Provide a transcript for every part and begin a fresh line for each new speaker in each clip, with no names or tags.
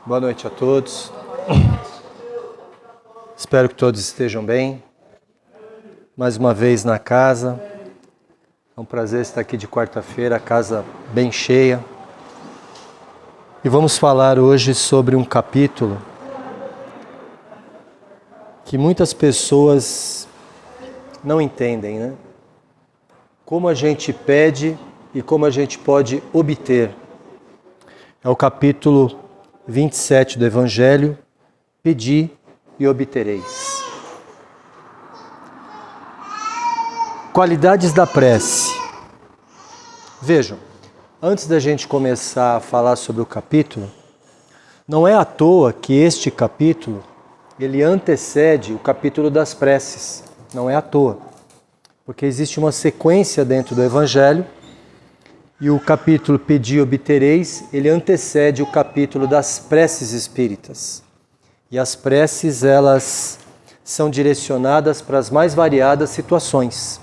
Boa noite a todos. Espero que todos estejam bem. Mais uma vez na casa. É um prazer estar aqui de quarta-feira, a casa bem cheia. E vamos falar hoje sobre um capítulo que muitas pessoas não entendem, né? Como a gente pede e como a gente pode obter. É o capítulo 27 do Evangelho, pedi e obtereis. Qualidades da prece. Vejam, antes da gente começar a falar sobre o capítulo, não é à toa que este capítulo, ele antecede o capítulo das preces. Não é à toa, porque existe uma sequência dentro do Evangelho, e o capítulo Pedi e Obtereis, ele antecede o capítulo das preces espíritas. E as preces, elas são direcionadas para as mais variadas situações.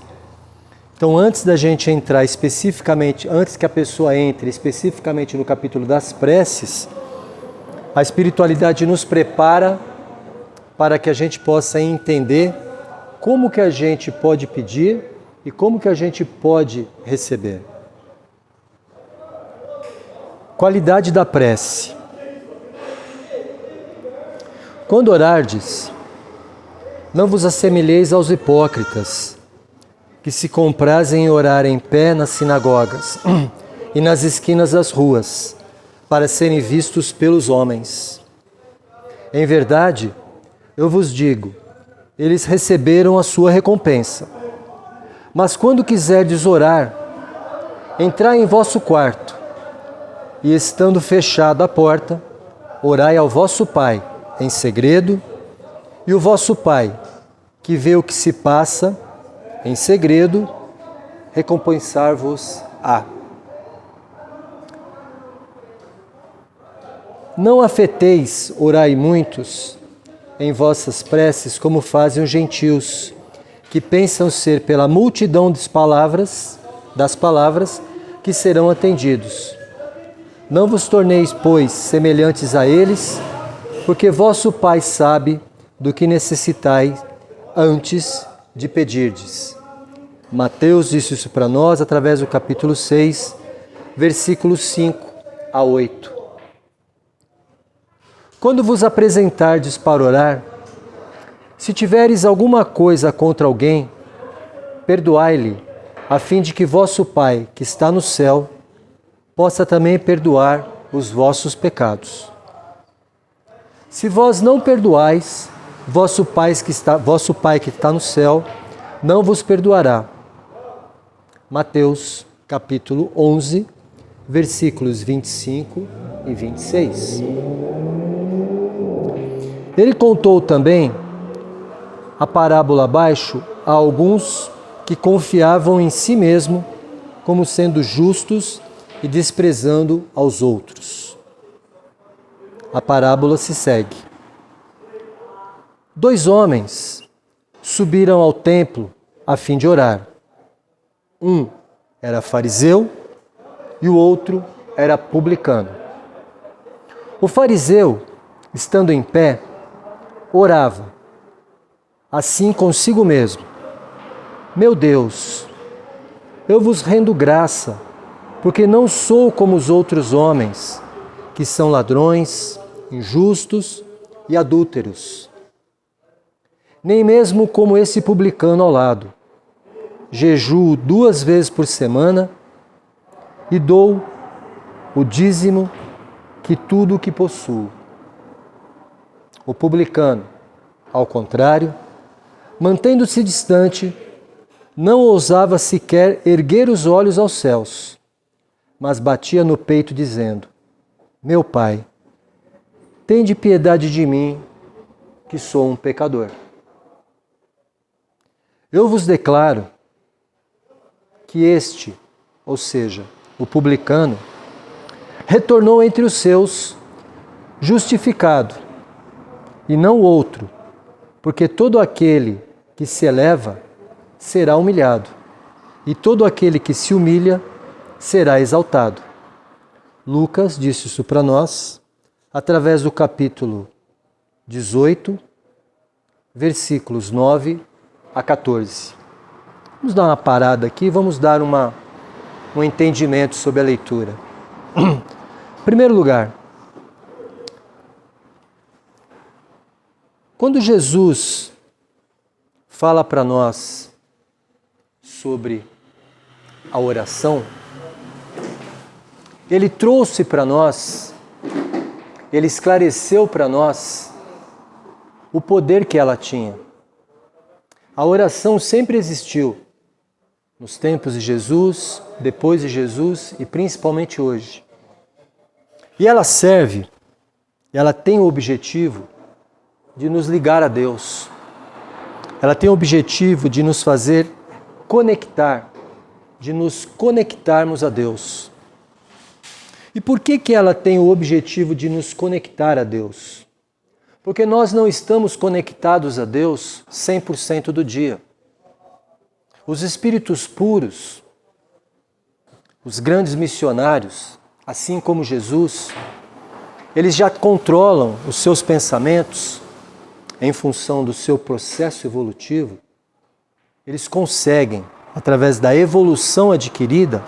Então, antes da gente entrar especificamente, antes que a pessoa entre especificamente no capítulo das preces, a espiritualidade nos prepara para que a gente possa entender como que a gente pode pedir e como que a gente pode receber. Qualidade da prece. Quando orardes, não vos assemelheis aos hipócritas, que se comprazem em orar em pé nas sinagogas e nas esquinas das ruas, para serem vistos pelos homens. Em verdade, eu vos digo, eles receberam a sua recompensa. Mas quando quiserdes orar, entrai em vosso quarto, e estando fechada a porta, orai ao vosso Pai em segredo, e o vosso Pai, que vê o que se passa em segredo, recompensar-vos-á. Não afeteis, orai muitos, em vossas preces, como fazem os gentios, que pensam ser pela multidão das palavras, que serão atendidos. Não vos torneis, pois, semelhantes a eles, porque vosso Pai sabe do que necessitais antes de pedirdes. Mateus disse isso para nós através do capítulo 6, versículos 5 a 8. Quando vos apresentardes para orar, se tiveres alguma coisa contra alguém, perdoai-lhe, a fim de que vosso Pai, que está no céu, possa também perdoar os vossos pecados. Se vós não perdoais, vosso Pai que está no céu não vos perdoará. Mateus capítulo 11, versículos 25 e 26. Ele contou também a parábola abaixo a alguns que confiavam em si mesmo como sendo justos e desprezando aos outros. A parábola se segue. 2 homens subiram ao templo a fim de orar. Um era fariseu e o outro era publicano. O fariseu, estando em pé, orava, assim consigo mesmo: Meu Deus, eu vos rendo graça, porque não sou como os outros homens, que são ladrões, injustos e adúlteros. Nem mesmo como esse publicano ao lado. Jejuo 2 vezes por semana e dou o dízimo que tudo o que possuo. O publicano, ao contrário, mantendo-se distante, não ousava sequer erguer os olhos aos céus, mas batia no peito dizendo: Meu Pai, tende piedade de mim, que sou um pecador. Eu vos declaro que este, ou seja, o publicano, retornou entre os seus justificado, e não outro, porque todo aquele que se eleva será humilhado, e todo aquele que se humilha será exaltado. Lucas disse isso para nós, através do capítulo 18, versículos 9 a 14. Vamos dar uma parada aqui, vamos dar um entendimento sobre a leitura. Em primeiro lugar, quando Jesus fala para nós sobre a oração, Ele trouxe para nós, Ele esclareceu para nós o poder que ela tinha. A oração sempre existiu, nos tempos de Jesus, depois de Jesus e principalmente hoje. E ela serve, ela tem o objetivo de nos ligar a Deus. Ela tem o objetivo de nos fazer conectar, de nos conectarmos a Deus. E por que ela tem o objetivo de nos conectar a Deus? Porque nós não estamos conectados a Deus 100% do dia. Os espíritos puros, os grandes missionários, assim como Jesus, eles já controlam os seus pensamentos em função do seu processo evolutivo. Eles conseguem, através da evolução adquirida,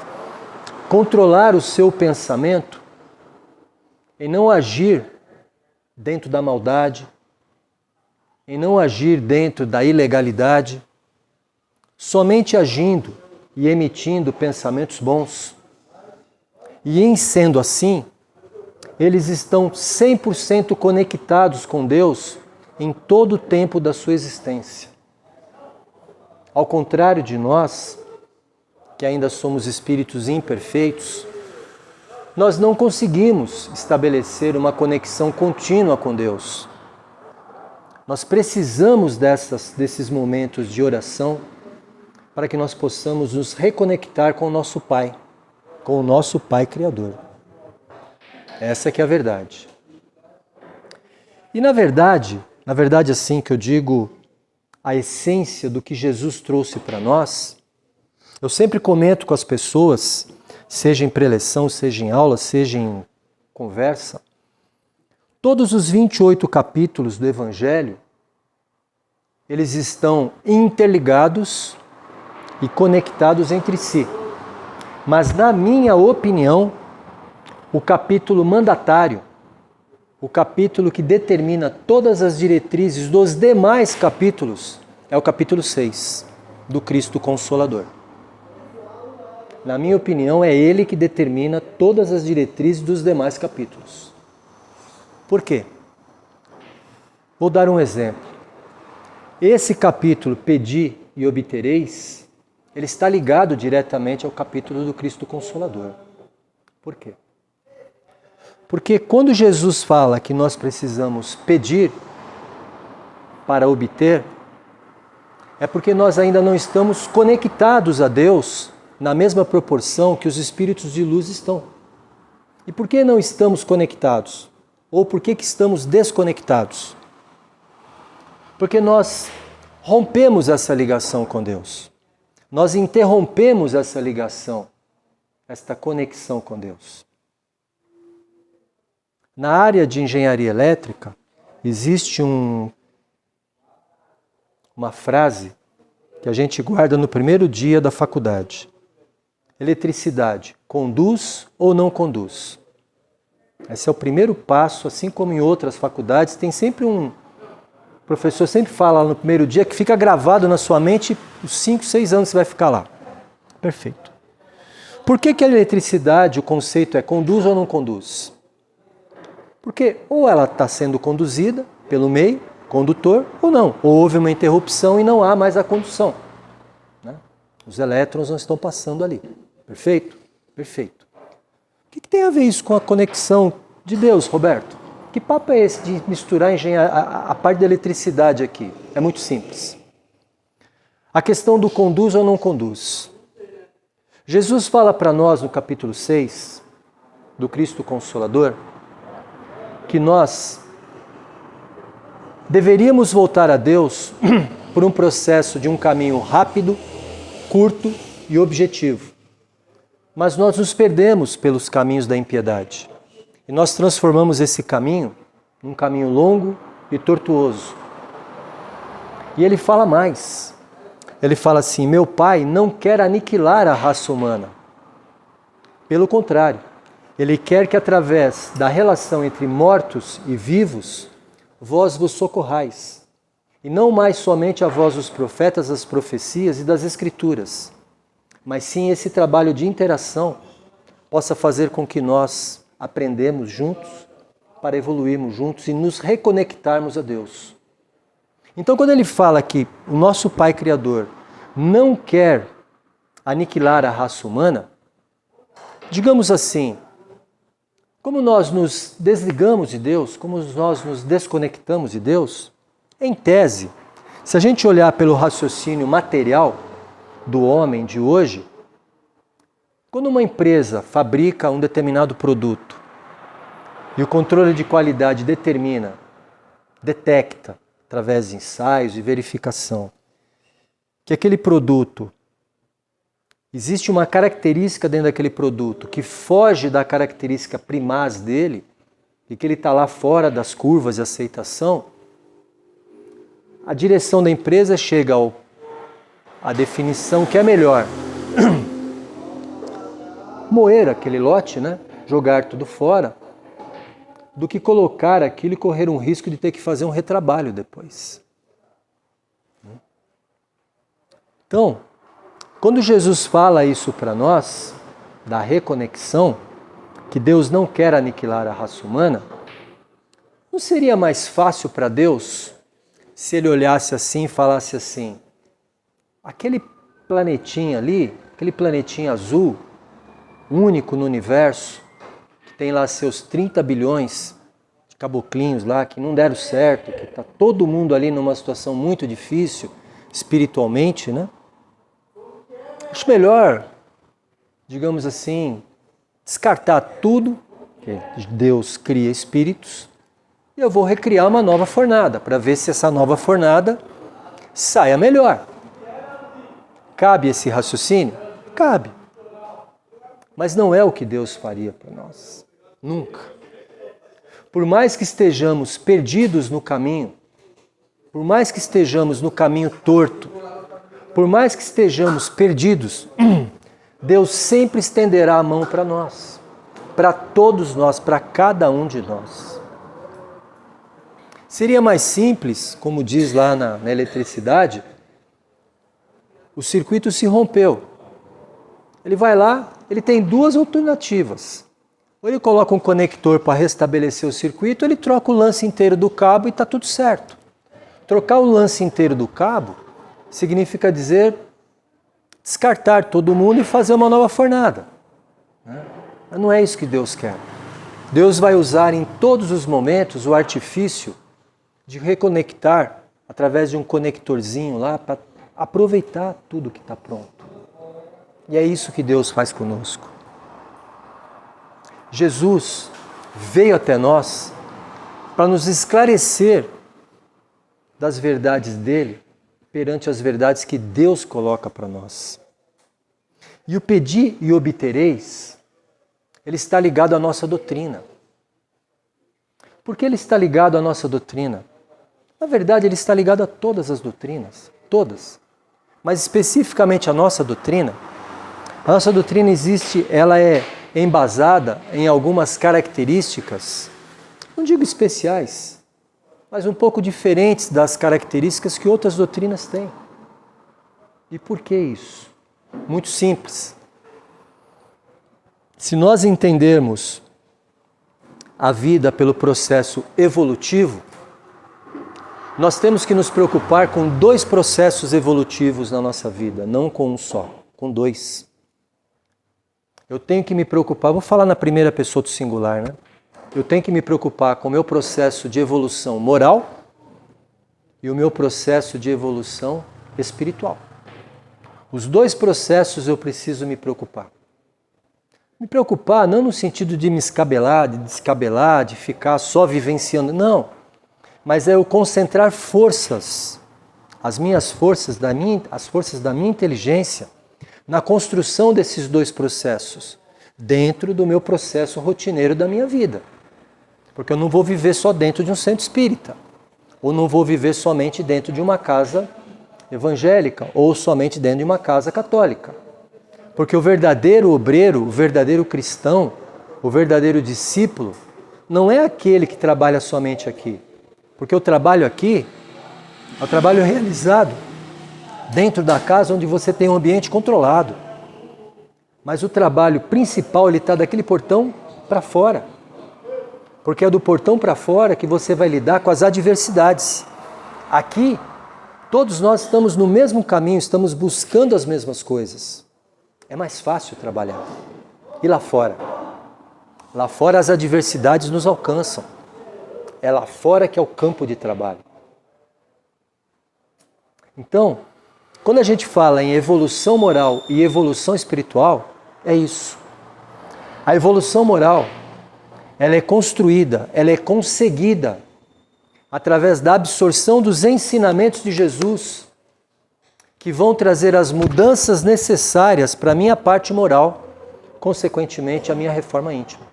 controlar o seu pensamento e não agir dentro da maldade, em não agir dentro da ilegalidade, somente agindo e emitindo pensamentos bons. E em sendo assim, eles estão 100% conectados com Deus em todo o tempo da sua existência. Ao contrário de nós, que ainda somos espíritos imperfeitos, nós não conseguimos estabelecer uma conexão contínua com Deus. Nós precisamos desses momentos de oração para que nós possamos nos reconectar com o nosso Pai, com o nosso Pai Criador. Essa que é a verdade. E na verdade assim que eu digo a essência do que Jesus trouxe para nós, eu sempre comento com as pessoas, seja em preleção, seja em aula, seja em conversa, todos os 28 capítulos do Evangelho, eles estão interligados e conectados entre si. Mas na minha opinião, o capítulo mandatário, o capítulo que determina todas as diretrizes dos demais capítulos, é o capítulo 6, do Cristo Consolador. Na minha opinião, é ele que determina todas as diretrizes dos demais capítulos. Por quê? Vou dar um exemplo. Esse capítulo, Pedi e Obtereis, ele está ligado diretamente ao capítulo do Cristo Consolador. Por quê? Porque quando Jesus fala que nós precisamos pedir para obter, é porque nós ainda não estamos conectados a Deus na mesma proporção que os espíritos de luz estão. E por que não estamos conectados? Ou por que estamos desconectados? Porque nós rompemos essa ligação com Deus. Nós interrompemos essa ligação, esta conexão com Deus. Na área de engenharia elétrica, existe uma frase que a gente guarda no primeiro dia da faculdade. Eletricidade, conduz ou não conduz? Esse é o primeiro passo, assim como em outras faculdades, tem sempre o professor sempre fala no primeiro dia que fica gravado na sua mente os 5, 6 anos que você vai ficar lá. Perfeito. Por que a eletricidade, o conceito é conduz ou não conduz? Porque ou ela está sendo conduzida pelo meio, condutor, ou não. Ou houve uma interrupção e não há mais a condução. Os elétrons não estão passando ali. Perfeito? Perfeito. O que tem a ver isso com a conexão de Deus, Roberto? Que papo é esse de misturar a parte da eletricidade aqui? É muito simples. A questão do conduz ou não conduz. Jesus fala para nós no capítulo 6 do Cristo Consolador que nós deveríamos voltar a Deus por um processo de um caminho rápido, curto e objetivo. Mas nós nos perdemos pelos caminhos da impiedade. E nós transformamos esse caminho num caminho longo e tortuoso. E ele fala mais. Ele fala assim: meu Pai não quer aniquilar a raça humana. Pelo contrário, Ele quer que através da relação entre mortos e vivos, vós vos socorrais. E não mais somente a voz dos profetas, das profecias e das escrituras, mas sim esse trabalho de interação possa fazer com que nós aprendemos juntos para evoluirmos juntos e nos reconectarmos a Deus. Então, quando ele fala que o nosso Pai Criador não quer aniquilar a raça humana, digamos assim, como nós nos desligamos de Deus, como nós nos desconectamos de Deus, em tese, se a gente olhar pelo raciocínio material do homem de hoje, quando uma empresa fabrica um determinado produto e o controle de qualidade detecta, através de ensaios e verificação, que aquele produto, existe uma característica dentro daquele produto que foge da característica primaz dele e que ele está lá fora das curvas de aceitação, a direção da empresa chega à definição que é melhor moer aquele lote, né? Jogar tudo fora, do que colocar aquilo e correr um risco de ter que fazer um retrabalho depois. Então, quando Jesus fala isso para nós, da reconexão, que Deus não quer aniquilar a raça humana, não seria mais fácil para Deus se Ele olhasse assim e falasse assim: aquele planetinha ali, aquele planetinha azul, único no universo, que tem lá seus 30 bilhões de caboclinhos lá, que não deram certo, que está todo mundo ali numa situação muito difícil, espiritualmente, né? Acho melhor, digamos assim, descartar tudo, que Deus cria espíritos, e eu vou recriar uma nova fornada, para ver se essa nova fornada saia melhor. Cabe esse raciocínio? Cabe. Mas não é o que Deus faria para nós. Nunca. Por mais que estejamos perdidos no caminho, por mais que estejamos no caminho torto, por mais que estejamos perdidos, Deus sempre estenderá a mão para nós, para todos nós, para cada um de nós. Seria mais simples, como diz lá na eletricidade, o circuito se rompeu. Ele vai lá, ele tem duas alternativas. Ou ele coloca um conector para restabelecer o circuito, ou ele troca o lance inteiro do cabo e está tudo certo. Trocar o lance inteiro do cabo significa dizer descartar todo mundo e fazer uma nova fornada. Mas não é isso que Deus quer. Deus vai usar em todos os momentos o artifício de reconectar através de um conectorzinho lá para aproveitar tudo que está pronto. E é isso que Deus faz conosco. Jesus veio até nós para nos esclarecer das verdades dele perante as verdades que Deus coloca para nós. E o pedir e obtereis, ele está ligado à nossa doutrina. Por que ele está ligado à nossa doutrina? Na verdade, ele está ligado a todas as doutrinas, todas. Mas especificamente a nossa doutrina existe, ela é embasada em algumas características, não digo especiais, mas um pouco diferentes das características que outras doutrinas têm. E por que isso? Muito simples. Se nós entendermos a vida pelo processo evolutivo, nós temos que nos preocupar com dois processos evolutivos na nossa vida, não com um só, com dois. Eu tenho que me preocupar, vou falar na primeira pessoa do singular, né? Eu tenho que me preocupar com o meu processo de evolução moral e o meu processo de evolução espiritual. Os dois processos eu preciso me preocupar. Me preocupar não no sentido de me escabelar, de descabelar, de ficar só vivenciando, não. Mas é eu concentrar forças, as minhas forças, as forças da minha inteligência, na construção desses dois processos, dentro do meu processo rotineiro da minha vida. Porque eu não vou viver só dentro de um centro espírita. Ou não vou viver somente dentro de uma casa evangélica. Ou somente dentro de uma casa católica. Porque o verdadeiro obreiro, o verdadeiro cristão, o verdadeiro discípulo, não é aquele que trabalha somente aqui. Porque o trabalho aqui é o trabalho realizado dentro da casa onde você tem um ambiente controlado. Mas o trabalho principal, ele está daquele portão para fora. Porque é do portão para fora que você vai lidar com as adversidades. Aqui, todos nós estamos no mesmo caminho, estamos buscando as mesmas coisas. É mais fácil trabalhar. E lá fora? Lá fora as adversidades nos alcançam. É lá fora que é o campo de trabalho. Então, quando a gente fala em evolução moral e evolução espiritual, é isso. A evolução moral, ela é construída, ela é conseguida através da absorção dos ensinamentos de Jesus, que vão trazer as mudanças necessárias para a minha parte moral, consequentemente a minha reforma íntima.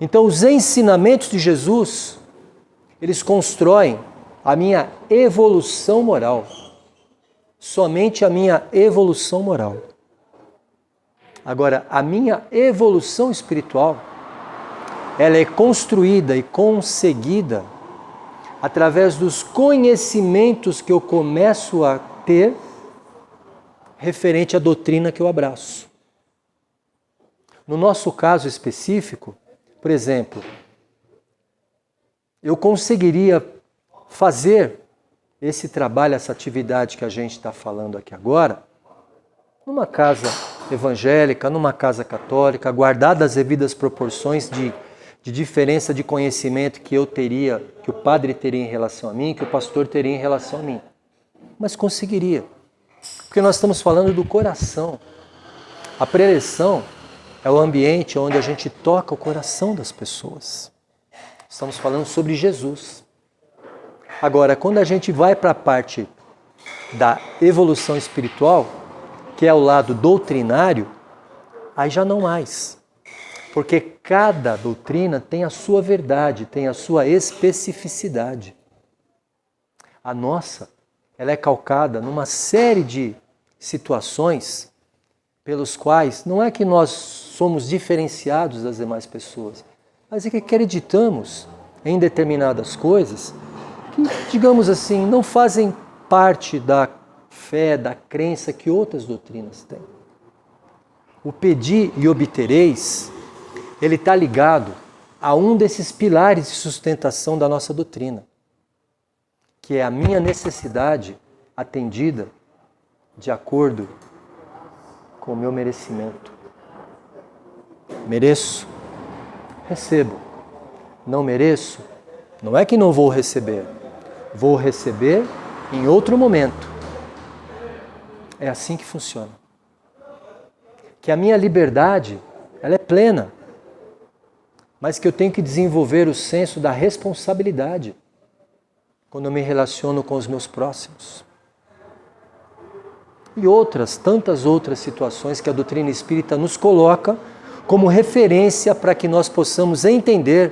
Então, os ensinamentos de Jesus, eles constroem a minha evolução moral. Somente a minha evolução moral. Agora, a minha evolução espiritual, ela é construída e conseguida através dos conhecimentos que eu começo a ter referente à doutrina que eu abraço. No nosso caso específico, por exemplo, eu conseguiria fazer esse trabalho, essa atividade que a gente está falando aqui agora, numa casa evangélica, numa casa católica, guardadas as devidas proporções de diferença de conhecimento que eu teria, que o padre teria em relação a mim, que o pastor teria em relação a mim. Mas conseguiria. Porque nós estamos falando do coração. A preleção é o ambiente onde a gente toca o coração das pessoas. Estamos falando sobre Jesus. Agora, quando a gente vai para a parte da evolução espiritual, que é o lado doutrinário, aí já não mais. Porque cada doutrina tem a sua verdade, tem a sua especificidade. A nossa, ela é calcada numa série de situações pelos quais não é que nós somos diferenciados das demais pessoas, mas é que acreditamos em determinadas coisas que, digamos assim, não fazem parte da fé, da crença que outras doutrinas têm. O pedir e obtereis, ele está ligado a um desses pilares de sustentação da nossa doutrina, que é a minha necessidade atendida de acordo com o meu merecimento. Mereço? Recebo. Não mereço? Não é que não vou receber. Vou receber em outro momento. É assim que funciona. Que a minha liberdade, ela é plena, mas que eu tenho que desenvolver o senso da responsabilidade quando eu me relaciono com os meus próximos. E tantas outras situações que a doutrina espírita nos coloca como referência para que nós possamos entender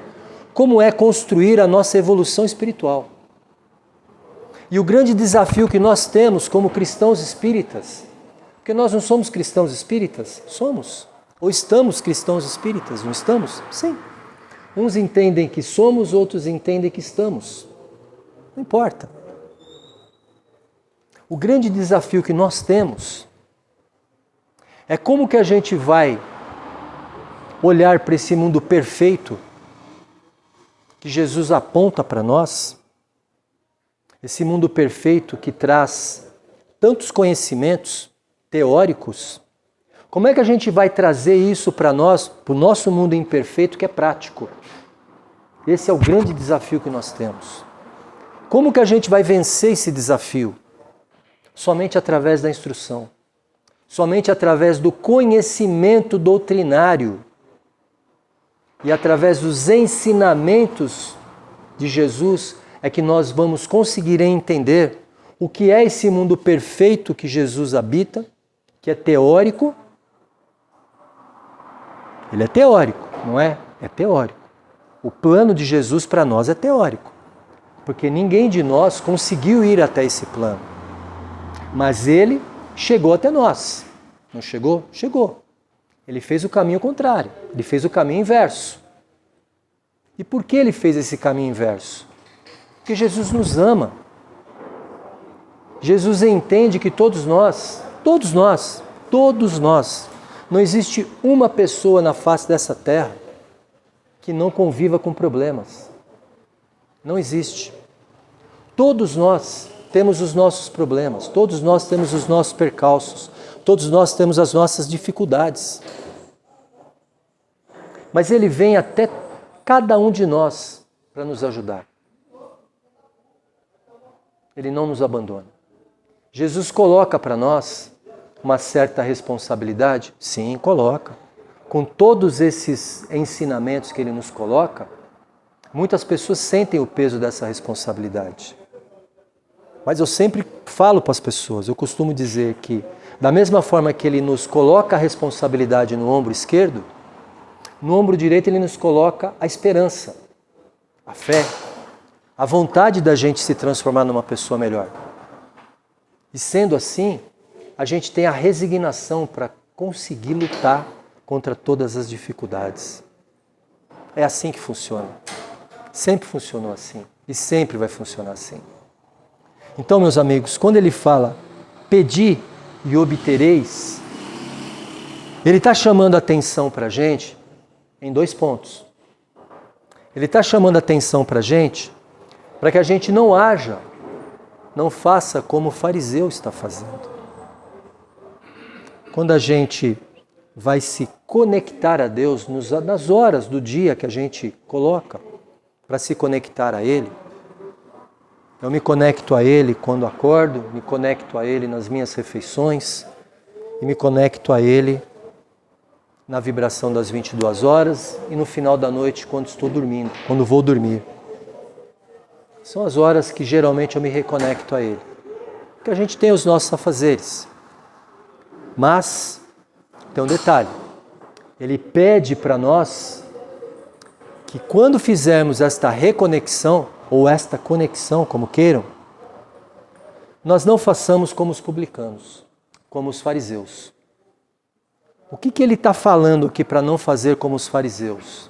como é construir a nossa evolução espiritual. E o grande desafio que nós temos como cristãos espíritas, porque nós não somos cristãos espíritas? Somos. Ou estamos cristãos espíritas? Não estamos? Sim. Uns entendem que somos, outros entendem que estamos. Não importa. O grande desafio que nós temos é como que a gente vai olhar para esse mundo perfeito que Jesus aponta para nós, esse mundo perfeito que traz tantos conhecimentos teóricos. Como é que a gente vai trazer isso para nós, para o nosso mundo imperfeito que é prático? Esse é o grande desafio que nós temos. Como que a gente vai vencer esse desafio? Somente através da instrução. Somente através do conhecimento doutrinário e através dos ensinamentos de Jesus é que nós vamos conseguir entender o que é esse mundo perfeito que Jesus habita, que é teórico. Ele é teórico, não é? É teórico. O plano de Jesus para nós é teórico, porque ninguém de nós conseguiu ir até esse plano. Mas ele chegou até nós. Não chegou? Chegou. Ele fez o caminho contrário, ele fez o caminho inverso. E por que ele fez esse caminho inverso? Porque Jesus nos ama. Jesus entende que todos nós, não existe uma pessoa na face dessa terra que não conviva com problemas. Não existe. Todos nós temos os nossos problemas, todos nós temos os nossos percalços, todos nós temos as nossas dificuldades. Mas ele vem até cada um de nós para nos ajudar. Ele não nos abandona. Jesus coloca para nós uma certa responsabilidade? Sim, coloca. Com todos esses ensinamentos que ele nos coloca, muitas pessoas sentem o peso dessa responsabilidade. Mas eu sempre falo para as pessoas, eu costumo dizer que, da mesma forma que ele nos coloca a responsabilidade no ombro esquerdo, no ombro direito ele nos coloca a esperança, a fé, a vontade da gente se transformar numa pessoa melhor. E sendo assim, a gente tem a resignação para conseguir lutar contra todas as dificuldades. É assim que funciona. Sempre funcionou assim e sempre vai funcionar assim. Então, meus amigos, quando ele fala pedi e obtereis, ele está chamando a atenção para a gente em 2 pontos. Ele está chamando a atenção para a gente para que a gente não haja, não faça como o fariseu está fazendo. Quando a gente vai se conectar a Deus nas horas do dia que a gente coloca para se conectar a Ele, eu me conecto a Ele quando acordo, me conecto a Ele nas minhas refeições e me conecto a Ele na vibração das 22 horas e no final da noite quando estou dormindo, quando vou dormir. São as horas que geralmente eu me reconecto a Ele. Porque a gente tem os nossos afazeres. Mas tem um detalhe. Ele pede para nós que quando fizermos esta reconexão, ou esta conexão, como queiram, nós não façamos como os publicanos, como os fariseus. O que ele está falando aqui para não fazer como os fariseus?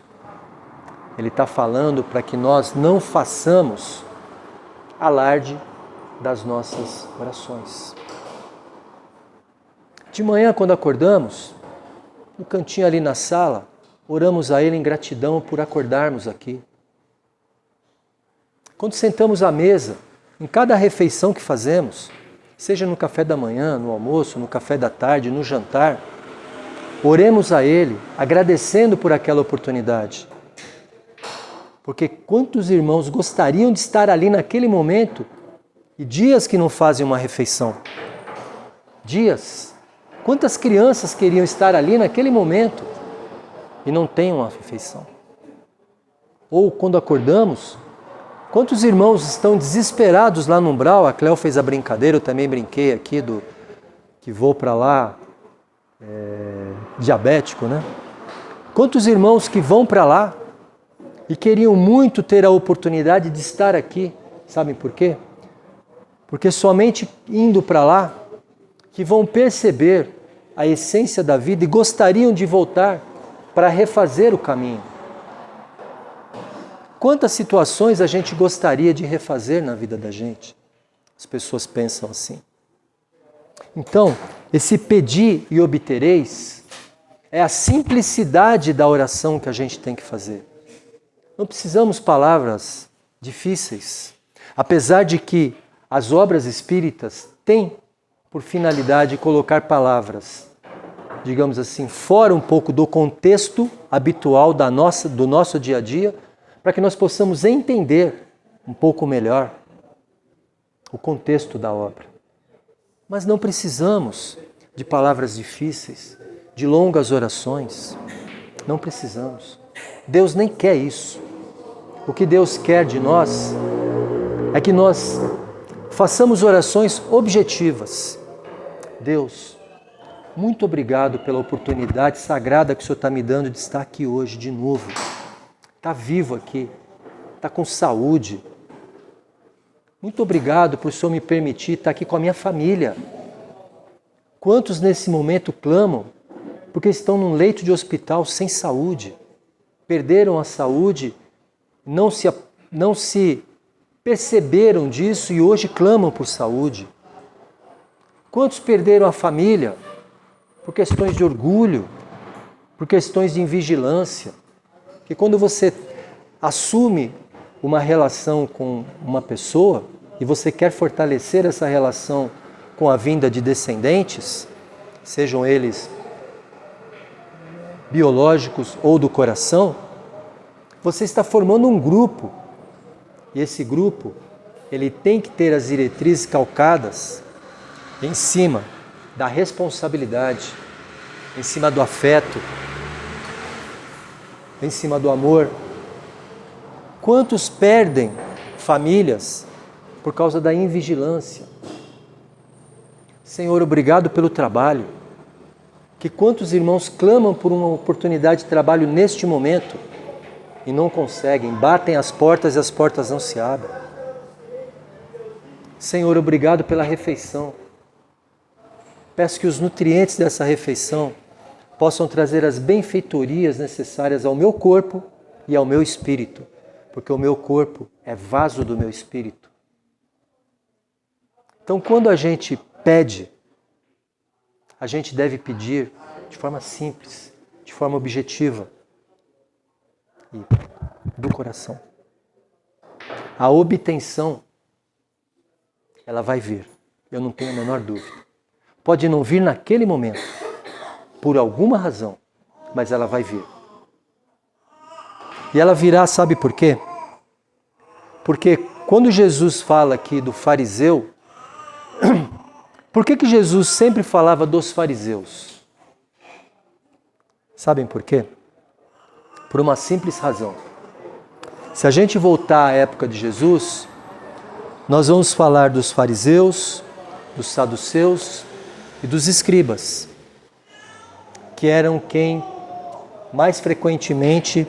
Ele está falando para que nós não façamos alarde das nossas orações. De manhã, quando acordamos, no cantinho ali na sala, oramos a Ele em gratidão por acordarmos aqui. Quando sentamos à mesa, em cada refeição que fazemos, seja no café da manhã, no almoço, no café da tarde, no jantar, oremos a Ele, agradecendo por aquela oportunidade. Porque quantos irmãos gostariam de estar ali naquele momento e dias que não fazem uma refeição? Dias. Quantas crianças queriam estar ali naquele momento e não têm uma refeição? Ou quando acordamos, quantos irmãos estão desesperados lá no umbral? A Cléo fez a brincadeira, eu também brinquei aqui que vou para lá diabético, né? Quantos irmãos que vão para lá e queriam muito ter a oportunidade de estar aqui. Sabem por quê? Porque somente indo para lá que vão perceber a essência da vida e gostariam de voltar para refazer o caminho. Quantas situações a gente gostaria de refazer na vida da gente? As pessoas pensam assim. Então, esse pedir e obtereis é a simplicidade da oração que a gente tem que fazer. Não precisamos palavras difíceis, apesar de que as obras espíritas têm por finalidade colocar palavras, digamos assim, fora um pouco do contexto habitual do nosso dia a dia, para que nós possamos entender um pouco melhor o contexto da obra. Mas não precisamos de palavras difíceis, de longas orações. Não precisamos. Deus nem quer isso. O que Deus quer de nós é que nós façamos orações objetivas. Deus, muito obrigado pela oportunidade sagrada que o Senhor está me dando de estar aqui hoje de novo. está vivo aqui, está com saúde. Muito obrigado por o Senhor me permitir estar aqui com a minha família. Quantos nesse momento clamam porque estão num leito de hospital sem saúde, perderam a saúde, não se perceberam disso e hoje clamam por saúde. Quantos perderam a família por questões de orgulho, por questões de invigilância? Que quando você assume uma relação com uma pessoa e você quer fortalecer essa relação com a vinda de descendentes, sejam eles biológicos ou do coração, você está formando um grupo. E esse grupo, ele tem que ter as diretrizes calcadas em cima da responsabilidade, em cima do afeto, em cima do amor. Quantos perdem famílias por causa da invigilância? Senhor, obrigado pelo trabalho. Que quantos irmãos clamam por uma oportunidade de trabalho neste momento e não conseguem, batem as portas e as portas não se abrem. Senhor, obrigado pela refeição. Peço que os nutrientes dessa refeição possam trazer as benfeitorias necessárias ao meu corpo e ao meu espírito, porque o meu corpo é vaso do meu espírito. Então, quando a gente pede, a gente deve pedir de forma simples, de forma objetiva e do coração. A obtenção, ela vai vir, eu não tenho a menor dúvida. Pode não vir naquele momento, por alguma razão, mas ela vai vir. E ela virá, sabe por quê? Porque quando Jesus fala aqui do fariseu, por que Jesus sempre falava dos fariseus? Sabem por quê? Por uma simples razão. Se a gente voltar à época de Jesus, nós vamos falar dos fariseus, dos saduceus e dos escribas, que eram quem mais frequentemente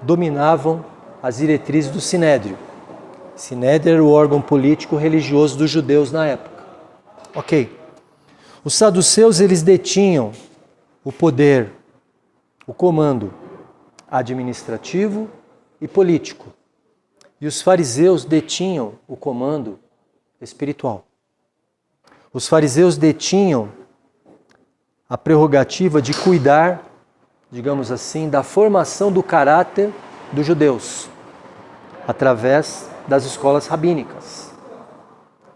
dominavam as diretrizes do Sinédrio. Sinédrio era o órgão político religioso dos judeus na época. Ok. Os saduceus, eles detinham o poder, o comando administrativo e político. E os fariseus detinham o comando espiritual. Os fariseus detinham a prerrogativa de cuidar, digamos assim, da formação do caráter dos judeus, através das escolas rabínicas,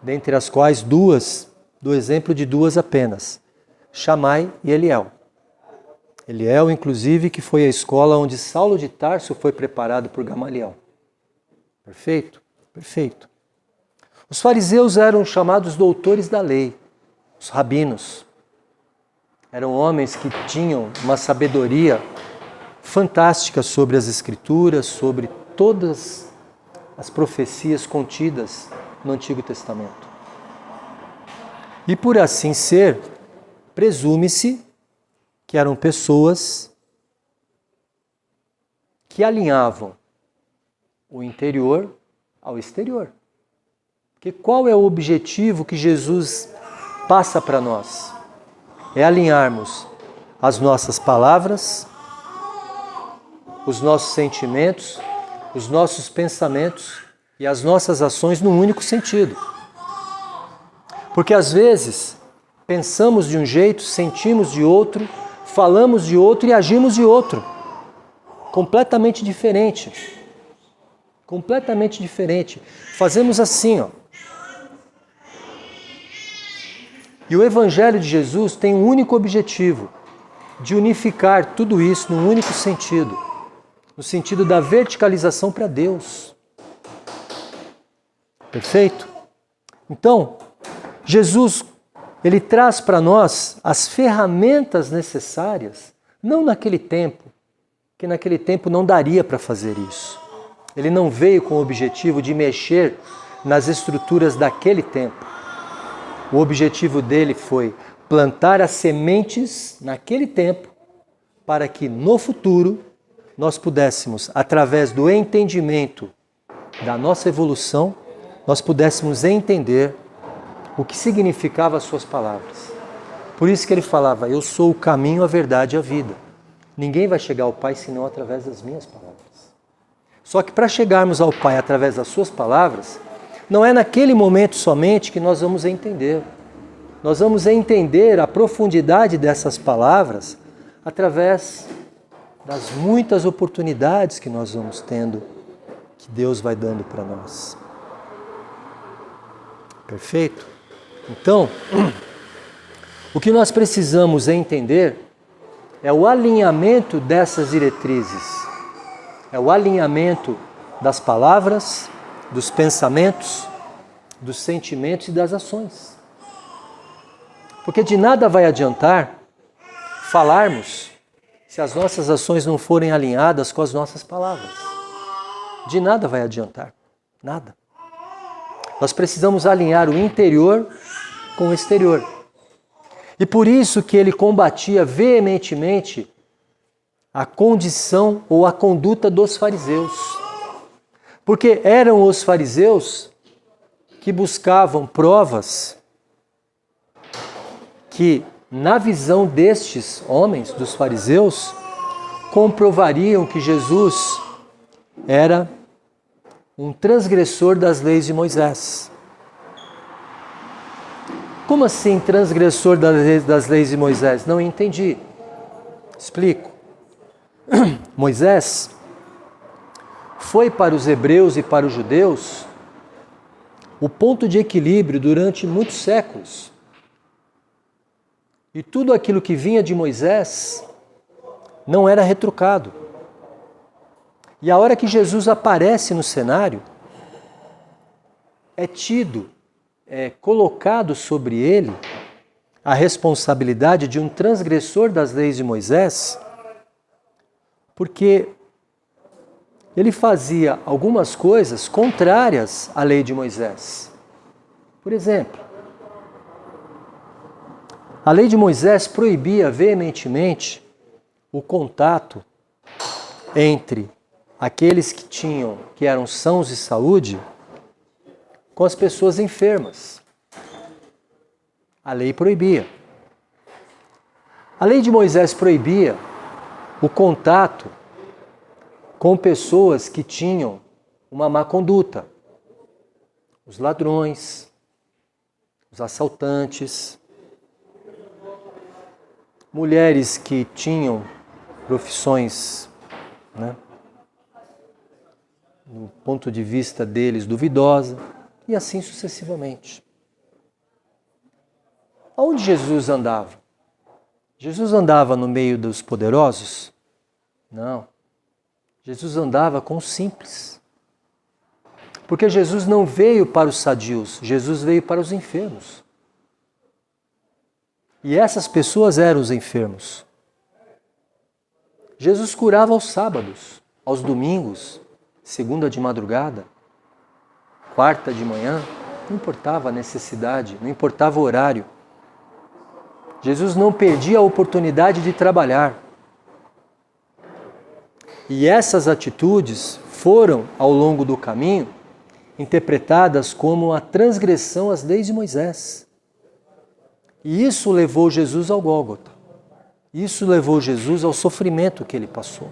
dentre as quais do exemplo de duas apenas, Shammai e Eliel. Eliel, inclusive, que foi a escola onde Saulo de Tarso foi preparado por Gamaliel. Perfeito? Perfeito. Os fariseus eram chamados doutores da lei, os rabinos. Eram homens que tinham uma sabedoria fantástica sobre as Escrituras, sobre todas as profecias contidas no Antigo Testamento. E por assim ser, presume-se que eram pessoas que alinhavam o interior ao exterior. Porque qual é o objetivo que Jesus passa para nós? É alinharmos as nossas palavras, os nossos sentimentos, os nossos pensamentos e as nossas ações num único sentido. Porque às vezes pensamos de um jeito, sentimos de outro, falamos de outro e agimos de outro. Completamente diferente. Completamente diferente. Fazemos assim, ó. E o Evangelho de Jesus tem um único objetivo, de unificar tudo isso num único sentido, no sentido da verticalização para Deus. Perfeito? Então, Jesus, ele traz para nós as ferramentas necessárias, não naquele tempo, que naquele tempo não daria para fazer isso. Ele não veio com o objetivo de mexer nas estruturas daquele tempo. O objetivo dele foi plantar as sementes naquele tempo, para que no futuro nós pudéssemos, através do entendimento da nossa evolução, nós pudéssemos entender o que significava as suas palavras. Por isso que ele falava, eu sou o caminho, a verdade e a vida. Ninguém vai chegar ao Pai senão através das minhas palavras. Só que para chegarmos ao Pai através das suas palavras, não é naquele momento somente que nós vamos entender. Nós vamos entender a profundidade dessas palavras através das muitas oportunidades que nós vamos tendo, que Deus vai dando para nós. Perfeito? Então, o que nós precisamos entender é o alinhamento dessas diretrizes. É o alinhamento das palavras, dos pensamentos, dos sentimentos e das ações. Porque de nada vai adiantar falarmos se as nossas ações não forem alinhadas com as nossas palavras. De nada vai adiantar. Nada. Nós precisamos alinhar o interior com o exterior. E por isso que ele combatia veementemente a condição ou a conduta dos fariseus. Porque eram os fariseus que buscavam provas que, na visão destes homens, dos fariseus, comprovariam que Jesus era um transgressor das leis de Moisés. Como assim transgressor das leis de Moisés? Não entendi. Explico. Moisés foi para os hebreus e para os judeus o ponto de equilíbrio durante muitos séculos. E tudo aquilo que vinha de Moisés não era retrucado. E a hora que Jesus aparece no cenário, é colocado sobre ele a responsabilidade de um transgressor das leis de Moisés, porque ele fazia algumas coisas contrárias à lei de Moisés. Por exemplo, a lei de Moisés proibia veementemente o contato entre aqueles que eram sãos de saúde com as pessoas enfermas. A lei proibia. A lei de Moisés proibia o contato com pessoas que tinham uma má conduta. Os ladrões, os assaltantes, mulheres que tinham profissões, do ponto de vista deles, duvidosa, e assim sucessivamente. Onde Jesus andava? Jesus andava no meio dos poderosos? Não. Jesus andava com os simples. Porque Jesus não veio para os sadios, Jesus veio para os enfermos. E essas pessoas eram os enfermos. Jesus curava aos sábados, aos domingos, segunda de madrugada, quarta de manhã, não importava a necessidade, não importava o horário. Jesus não perdia a oportunidade de trabalhar. E essas atitudes foram, ao longo do caminho, interpretadas como a transgressão às leis de Moisés. E isso levou Jesus ao Gólgota. Isso levou Jesus ao sofrimento que ele passou.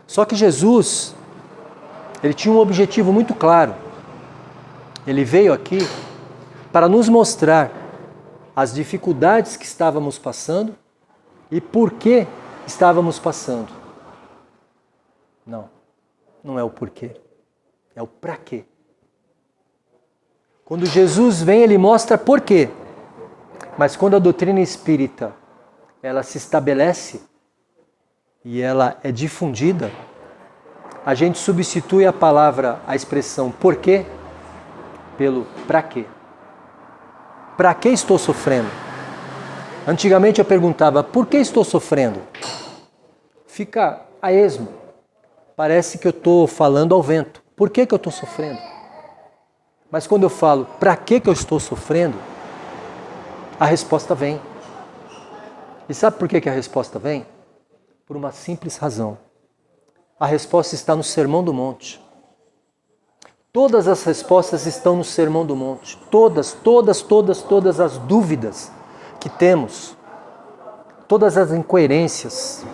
Só que Jesus, ele tinha um objetivo muito claro. Ele veio aqui para nos mostrar as dificuldades que estávamos passando e por que estávamos passando. Não é o porquê, é o pra quê. Quando Jesus vem, ele mostra por quê. Mas quando a doutrina espírita, ela se estabelece e ela é difundida, a gente substitui a expressão porquê pelo pra quê. Pra que estou sofrendo? Antigamente eu perguntava, por que estou sofrendo? Fica a esmo. Parece que eu estou falando ao vento. Por que eu estou sofrendo? Mas quando eu falo, pra que eu estou sofrendo? A resposta vem. E sabe por que a resposta vem? Por uma simples razão. A resposta está no Sermão do Monte. Todas as respostas estão no Sermão do Monte. Todas as dúvidas que temos, todas as incoerências,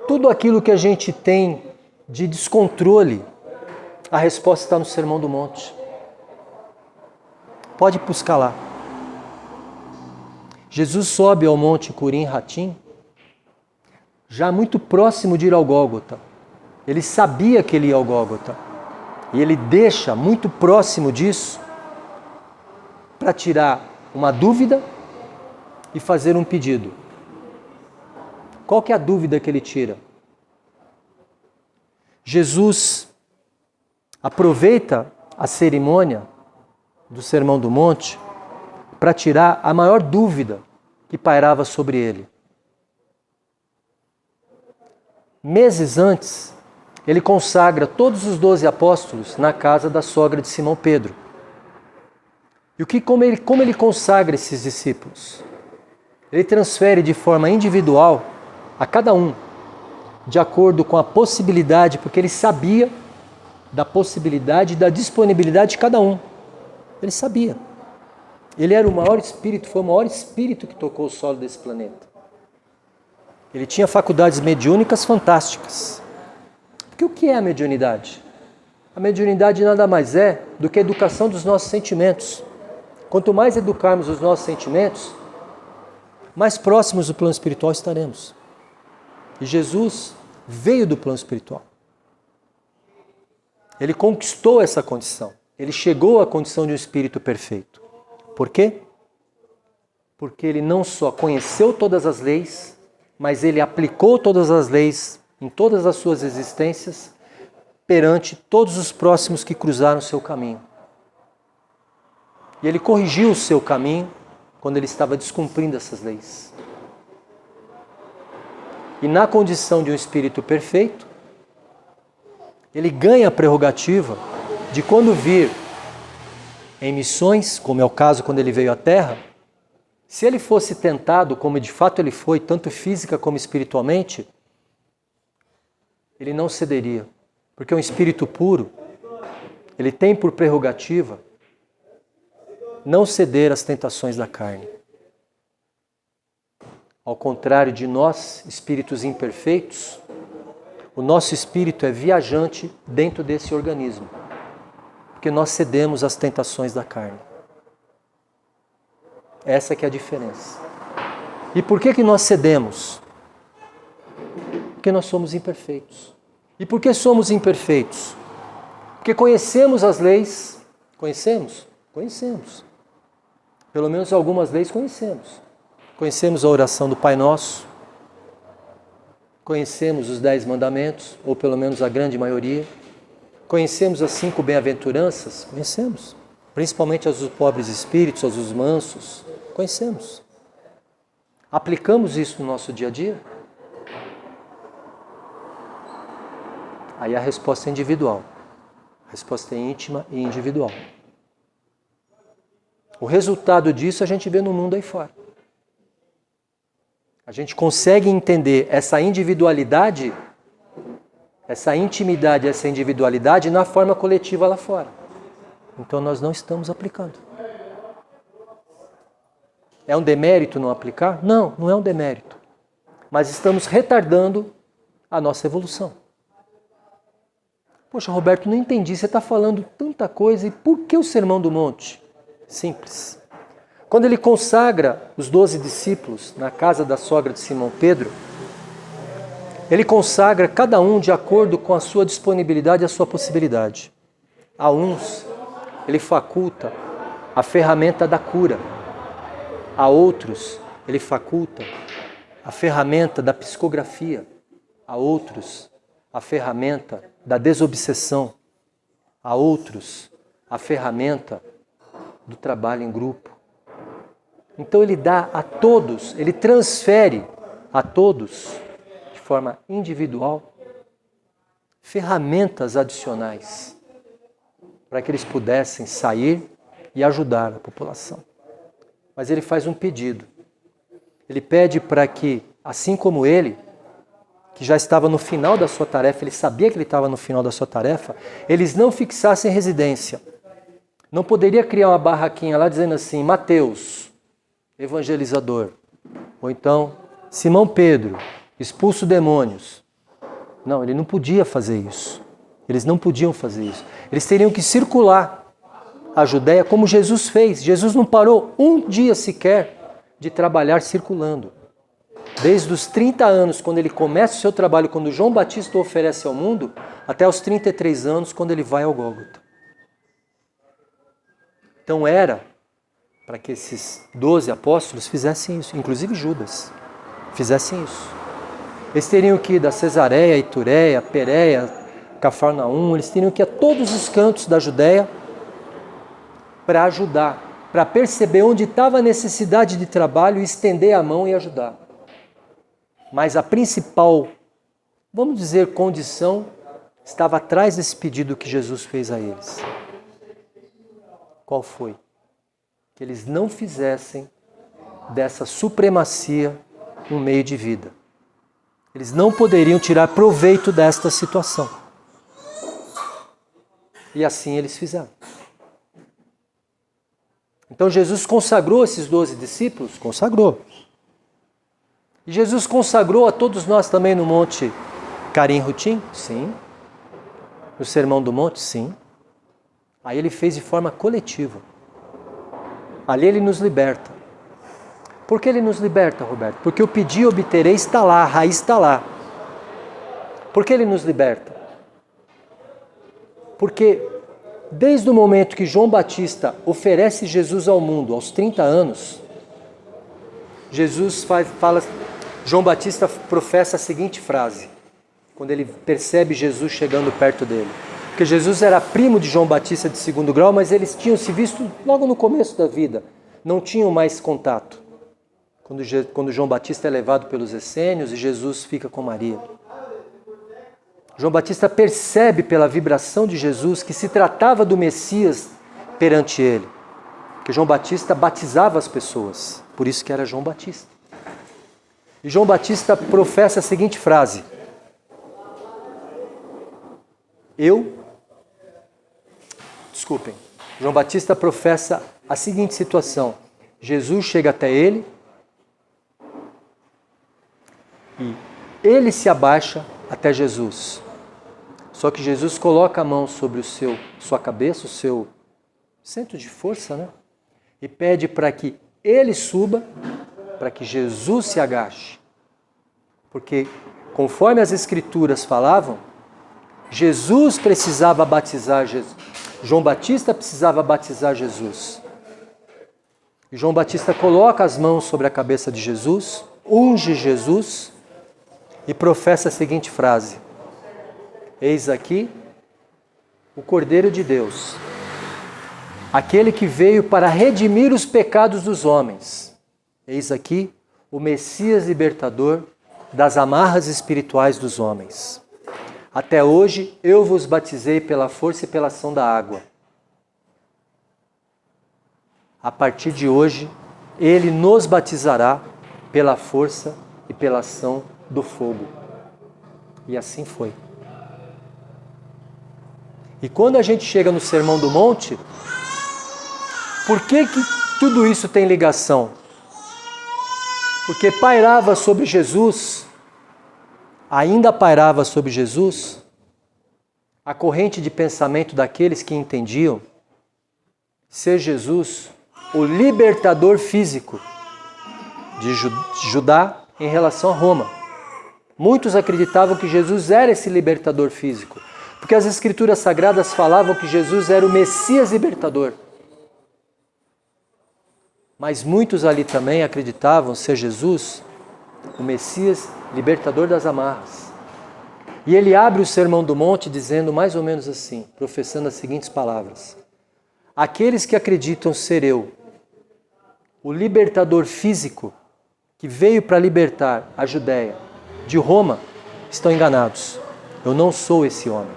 tudo aquilo que a gente tem de descontrole, a resposta está no Sermão do Monte. Pode buscar lá. Jesus sobe ao Monte Curim Ratim, já muito próximo de ir ao Gólgota. Ele sabia que ele ia ao Gólgota. E ele deixa muito próximo disso para tirar uma dúvida e fazer um pedido. Qual que é a dúvida que ele tira? Jesus aproveita a cerimônia do Sermão do Monte para tirar a maior dúvida que pairava sobre ele. Meses antes, ele consagra todos os 12 apóstolos na casa da sogra de Simão Pedro. E como ele consagra esses discípulos? Ele transfere de forma individual a cada um, de acordo com a possibilidade, porque ele sabia da possibilidade e da disponibilidade de cada um. Ele sabia. Ele era o maior espírito, foi o maior espírito que tocou o solo desse planeta. Ele tinha faculdades mediúnicas fantásticas. Porque o que é a mediunidade? A mediunidade nada mais é do que a educação dos nossos sentimentos. Quanto mais educarmos os nossos sentimentos, mais próximos do plano espiritual estaremos. E Jesus veio do plano espiritual. Ele conquistou essa condição. Ele chegou à condição de um espírito perfeito. Por quê? Porque ele não só conheceu todas as leis, mas ele aplicou todas as leis em todas as suas existências perante todos os próximos que cruzaram o seu caminho. E ele corrigiu o seu caminho quando ele estava descumprindo essas leis. E na condição de um espírito perfeito, ele ganha a prerrogativa de quando vir em missões, como é o caso quando ele veio à Terra, se ele fosse tentado, como de fato ele foi, tanto física como espiritualmente, ele não cederia. Porque um espírito puro, ele tem por prerrogativa não ceder às tentações da carne. Ao contrário de nós, espíritos imperfeitos, o nosso espírito é viajante dentro desse organismo. Porque nós cedemos às tentações da carne. Essa que é a diferença. E por que nós cedemos? Porque nós somos imperfeitos. E por que somos imperfeitos? Porque conhecemos as leis. Conhecemos? Conhecemos. Pelo menos algumas leis conhecemos. Conhecemos a oração do Pai Nosso. Conhecemos os 10 mandamentos, ou pelo menos a grande maioria. Conhecemos as 5 bem-aventuranças? Conhecemos. Principalmente as dos pobres espíritos, as dos mansos. Conhecemos. Aplicamos isso no nosso dia a dia? Aí a resposta é individual. A resposta é íntima e individual. O resultado disso a gente vê no mundo aí fora. A gente consegue entender essa individualidade, essa intimidade, essa individualidade na forma coletiva lá fora. Então nós não estamos aplicando. É um demérito não aplicar? Não, não é um demérito. Mas estamos retardando a nossa evolução. Poxa, Roberto, não entendi, você está falando tanta coisa, e por que o Sermão do Monte? Simples. Quando ele consagra os 12 discípulos na casa da sogra de Simão Pedro, ele consagra cada um de acordo com a sua disponibilidade e a sua possibilidade. A uns, ele faculta a ferramenta da cura. A outros, ele faculta a ferramenta da psicografia. A outros, a ferramenta da desobsessão. A outros, a ferramenta do trabalho em grupo. Então ele dá a todos, ele transfere a todos, de forma individual, ferramentas adicionais para que eles pudessem sair e ajudar a população. Mas ele faz um pedido. Ele pede para que, assim como ele, que já estava no final da sua tarefa, ele sabia que ele estava no final da sua tarefa, eles não fixassem residência. Não poderia criar uma barraquinha lá dizendo assim, Mateus, evangelizador. Ou então, Simão Pedro, expulso demônios. Não, ele não podia fazer isso. Eles não podiam fazer isso. Eles teriam que circular a Judéia como Jesus fez. Jesus não parou um dia sequer de trabalhar circulando. Desde os 30 anos, quando ele começa o seu trabalho, quando João Batista o oferece ao mundo, até os 33 anos, quando ele vai ao Gólgota. Então era para que esses 12 apóstolos fizessem isso, inclusive Judas, fizessem isso. Eles teriam que ir da Cesareia, Itureia, Pérea, Cafarnaum, eles teriam que ir a todos os cantos da Judéia para ajudar, para perceber onde estava a necessidade de trabalho, estender a mão e ajudar. Mas a principal, vamos dizer, condição estava atrás desse pedido que Jesus fez a eles. Qual foi? Que eles não fizessem dessa supremacia um meio de vida. Eles não poderiam tirar proveito desta situação. E assim eles fizeram. Então Jesus consagrou esses 12 discípulos? Consagrou. E Jesus consagrou a todos nós também no Monte Carim Rutim? Sim. No Sermão do Monte? Sim. Aí ele fez de forma coletiva. Ali ele nos liberta. Por que ele nos liberta, Roberto? Porque o pedir e obterei está lá, a raiz está lá. Por que ele nos liberta? Porque desde o momento que João Batista oferece Jesus ao mundo, aos 30 anos, João Batista professa a seguinte frase, quando ele percebe Jesus chegando perto dele. Porque Jesus era primo de João Batista de segundo grau, mas eles tinham se visto logo no começo da vida, não tinham mais contato. Quando João Batista é levado pelos essênios e Jesus fica com Maria. João Batista percebe pela vibração de Jesus que se tratava do Messias perante ele. Porque João Batista batizava as pessoas, por isso que era João Batista. E João Batista professa a seguinte frase. João Batista professa a seguinte situação. Jesus chega até ele e ele se abaixa até Jesus. Só que Jesus coloca a mão sobre sua cabeça, o seu centro de força, né? E pede para que ele suba, para que Jesus se agache. Porque, conforme as Escrituras falavam, Jesus precisava batizar Jesus. João Batista precisava batizar Jesus. E João Batista coloca as mãos sobre a cabeça de Jesus, unge Jesus e professa a seguinte frase. Eis aqui o Cordeiro de Deus, aquele que veio para redimir os pecados dos homens. Eis aqui o Messias libertador das amarras espirituais dos homens. Até hoje eu vos batizei pela força e pela ação da água. A partir de hoje, ele nos batizará pela força e pela ação do fogo. E assim foi. E quando a gente chega no Sermão do Monte, por que tudo isso tem ligação? Porque pairava sobre Jesus, ainda pairava sobre Jesus, a corrente de pensamento daqueles que entendiam ser Jesus o libertador físico de Judá em relação a Roma. Muitos acreditavam que Jesus era esse libertador físico, porque as Escrituras Sagradas falavam que Jesus era o Messias libertador. Mas muitos ali também acreditavam ser Jesus o Messias libertador das amarras. E ele abre o Sermão do Monte dizendo mais ou menos assim, professando as seguintes palavras. Aqueles que acreditam ser eu, o libertador físico que veio para libertar a Judéia de Roma, estão enganados. Eu não sou esse homem.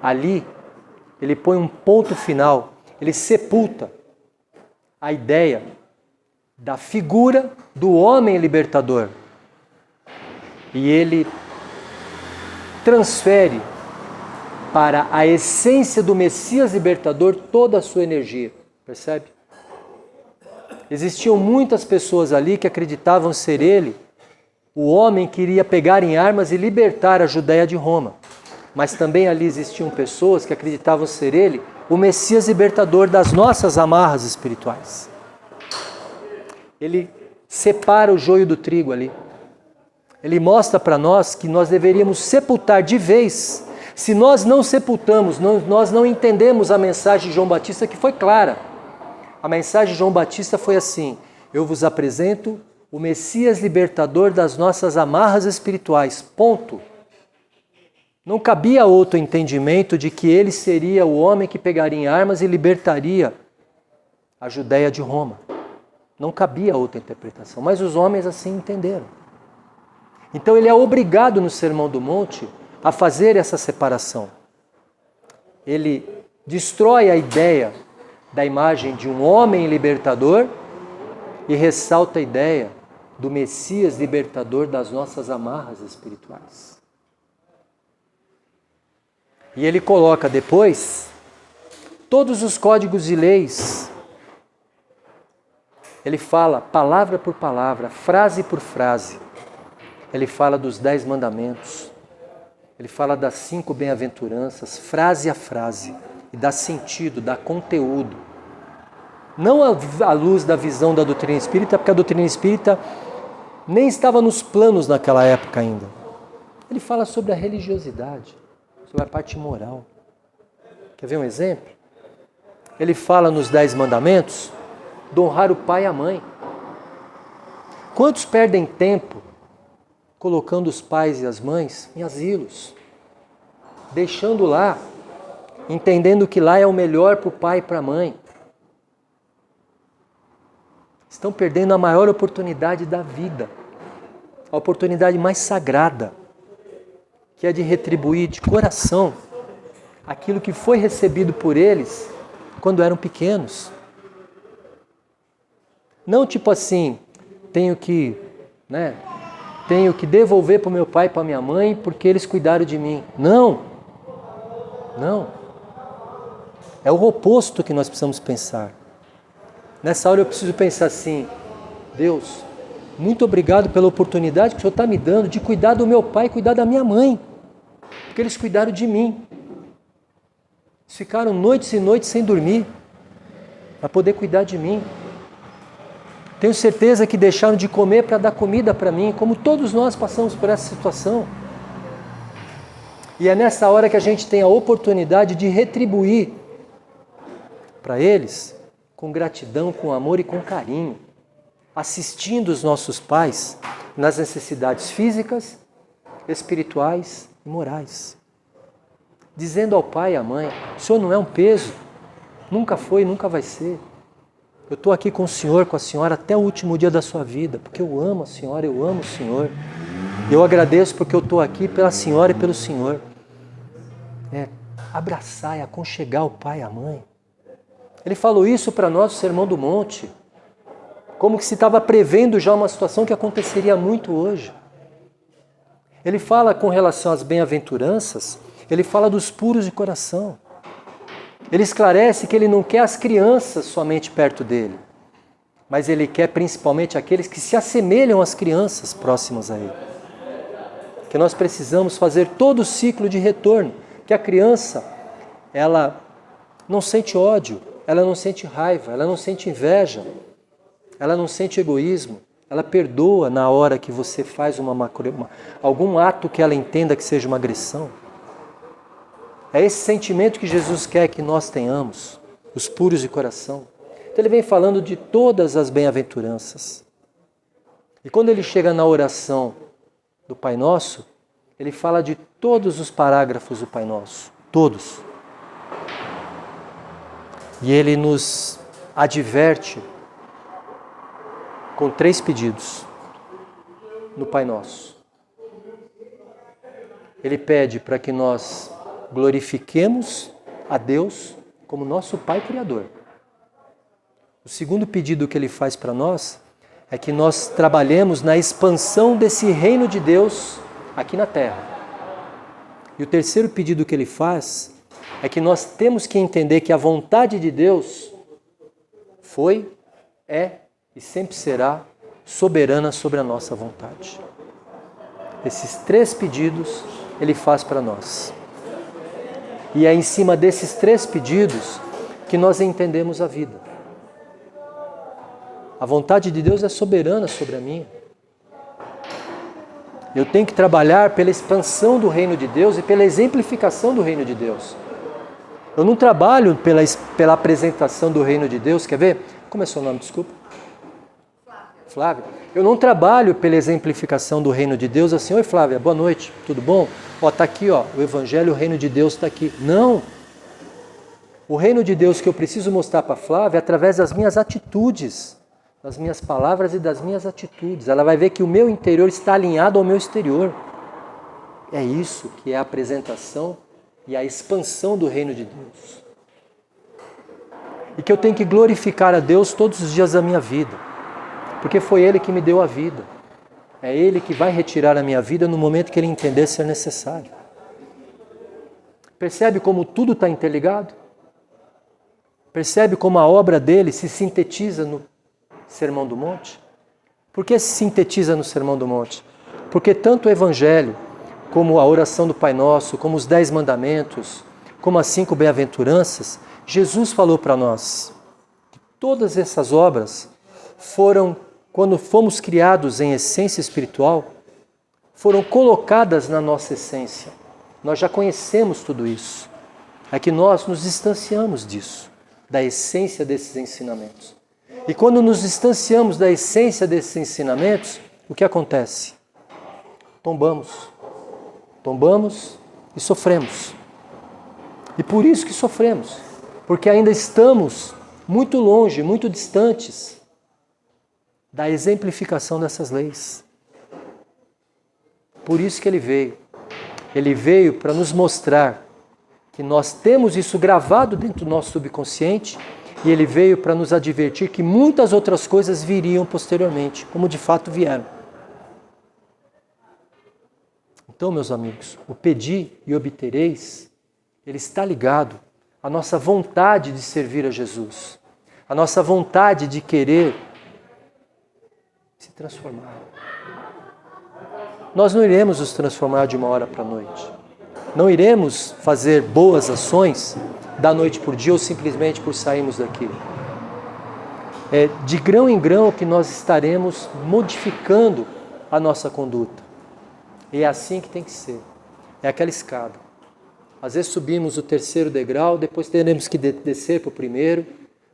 Ali, ele põe um ponto final, ele sepulta a ideia da figura do homem libertador. E ele transfere para a essência do Messias libertador toda a sua energia. Percebe? Existiam muitas pessoas ali que acreditavam ser ele o homem que iria pegar em armas e libertar a Judéia de Roma. Mas também ali existiam pessoas que acreditavam ser ele o Messias libertador das nossas amarras espirituais. Ele separa o joio do trigo ali. Ele mostra para nós que nós deveríamos sepultar de vez. Se nós não sepultamos, nós não entendemos a mensagem de João Batista, que foi clara. A mensagem de João Batista foi assim: eu vos apresento o Messias libertador das nossas amarras espirituais. Ponto. Não cabia outro entendimento de que ele seria o homem que pegaria em armas e libertaria a Judéia de Roma. Não cabia outra interpretação, mas os homens assim entenderam. Então ele é obrigado no Sermão do Monte a fazer essa separação. Ele destrói a ideia da imagem de um homem libertador e ressalta a ideia do Messias libertador das nossas amarras espirituais. E ele coloca depois todos os códigos e leis. Ele fala palavra por palavra, frase por frase. Ele fala dos 10 mandamentos. Ele fala das 5 bem-aventuranças, frase a frase. E dá sentido, dá conteúdo. Não à luz da visão da doutrina espírita, porque a doutrina espírita nem estava nos planos naquela época ainda. Ele fala sobre a religiosidade, sobre a parte moral. Quer ver um exemplo? Ele fala nos 10 mandamentos de honrar o pai e a mãe. Quantos perdem tempo colocando os pais e as mães em asilos, deixando lá, entendendo que lá é o melhor para o pai e para a mãe? Estão perdendo a maior oportunidade da vida, a oportunidade mais sagrada, que é de retribuir de coração aquilo que foi recebido por eles quando eram pequenos. Não tipo assim, tenho que devolver para o meu pai e para a minha mãe porque eles cuidaram de mim. Não. É o oposto que nós precisamos pensar. Nessa hora eu preciso pensar assim: Deus, muito obrigado pela oportunidade que o Senhor está me dando de cuidar do meu pai e cuidar da minha mãe. Porque eles cuidaram de mim. Eles ficaram noites e noites sem dormir para poder cuidar de mim. Tenho certeza que deixaram de comer para dar comida para mim, como todos nós passamos por essa situação. E é nessa hora que a gente tem a oportunidade de retribuir para eles com gratidão, com amor e com carinho, assistindo os nossos pais nas necessidades físicas, espirituais e morais. Dizendo ao pai e à mãe: o senhor não é um peso, nunca foi, nunca vai ser. Eu estou aqui com o senhor, com a senhora, até o último dia da sua vida, porque eu amo a senhora, eu amo o senhor. Eu agradeço porque eu estou aqui pela senhora e pelo senhor. Abraçar e aconchegar o pai e a mãe. Ele falou isso para nós no Sermão do Monte, como que se estava prevendo já uma situação que aconteceria muito hoje. Ele fala com relação às bem-aventuranças, ele fala dos puros de coração. Ele esclarece que ele não quer as crianças somente perto dele, mas ele quer principalmente aqueles que se assemelham às crianças próximas a ele. Que nós precisamos fazer todo o ciclo de retorno, que a criança, ela não sente ódio, ela não sente raiva, ela não sente inveja, ela não sente egoísmo, ela perdoa na hora que você faz algum ato que ela entenda que seja uma agressão. É esse sentimento que Jesus quer que nós tenhamos, os puros de coração. Então ele vem falando de todas as bem-aventuranças. E quando ele chega na oração do Pai Nosso, ele fala de todos os parágrafos do Pai Nosso, todos. E ele nos adverte com 3 pedidos no Pai Nosso. Ele pede para que nós glorifiquemos a Deus como nosso Pai Criador. O segundo pedido que ele faz para nós é que nós trabalhemos na expansão desse reino de Deus aqui na terra. E o terceiro pedido que ele faz é que nós temos que entender que a vontade de Deus foi, é e sempre será soberana sobre a nossa vontade. Esses 3 pedidos ele faz para nós. E é em cima desses 3 pedidos que nós entendemos a vida. A vontade de Deus é soberana sobre a minha. Eu tenho que trabalhar pela expansão do reino de Deus e pela exemplificação do reino de Deus. Eu não trabalho pela apresentação do reino de Deus. Quer ver? Como é seu nome? Desculpa. Flávia. Eu não trabalho pela exemplificação do reino de Deus assim, oi Flávia, boa noite, tudo bom? Ó, tá aqui, ó, o Evangelho, o reino de Deus está aqui. Não! O reino de Deus que eu preciso mostrar para Flávia é através das minhas atitudes, das minhas palavras e das minhas atitudes. Ela vai ver que o meu interior está alinhado ao meu exterior. É isso que é a apresentação e a expansão do reino de Deus. E que eu tenho que glorificar a Deus todos os dias da minha vida. Porque foi Ele que me deu a vida. É Ele que vai retirar a minha vida no momento que Ele entender ser necessário. Percebe como tudo está interligado? Percebe como a obra dele se sintetiza no Sermão do Monte? Por que se sintetiza no Sermão do Monte? Porque tanto o Evangelho, como a oração do Pai Nosso, como os 10 mandamentos, como as 5 bem-aventuranças, Jesus falou para nós que todas essas obras foram, quando fomos criados em essência espiritual, foram colocadas na nossa essência. Nós já conhecemos tudo isso. É que nós nos distanciamos disso, da essência desses ensinamentos. E quando nos distanciamos da essência desses ensinamentos, o que acontece? Tombamos. Tombamos e sofremos. E por isso que sofremos, porque ainda estamos muito longe, muito distantes da exemplificação dessas leis. Por isso que ele veio. Ele veio para nos mostrar que nós temos isso gravado dentro do nosso subconsciente e ele veio para nos advertir que muitas outras coisas viriam posteriormente, como de fato vieram. Então, meus amigos, o pedir e obtereis, ele está ligado à nossa vontade de servir a Jesus, à nossa vontade de querer se transformar. Nós não iremos nos transformar de uma hora para a noite. Não iremos fazer boas ações da noite por dia ou simplesmente por sairmos daqui. É de grão em grão que nós estaremos modificando a nossa conduta. E é assim que tem que ser. É aquela escada. Às vezes subimos o 3º degrau, depois teremos que descer para o 1º,